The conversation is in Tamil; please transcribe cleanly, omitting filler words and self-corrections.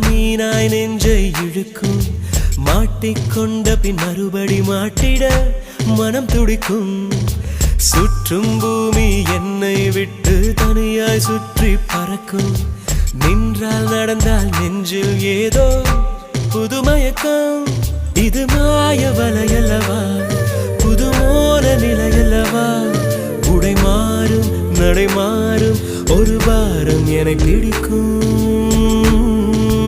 மீனாய் நெஞ்சை இழுக்கும் மாட்டிக்கொண்ட பின் மறுபடி மாட்டிட மனம் துடிக்கும் சுற்றும் பூமி என்னை விட்டு தனியாய் சுற்றி பறக்கும் நின்றால் நடந்தால் நெஞ்சில் ஏதோ புதுமயக்கம் இது மாய வலையல்லவா புதுமோன நிலையல்லவா உடை மாறும் நடை மாறும் ஒரு வாரம் என்னை பிடிக்கும்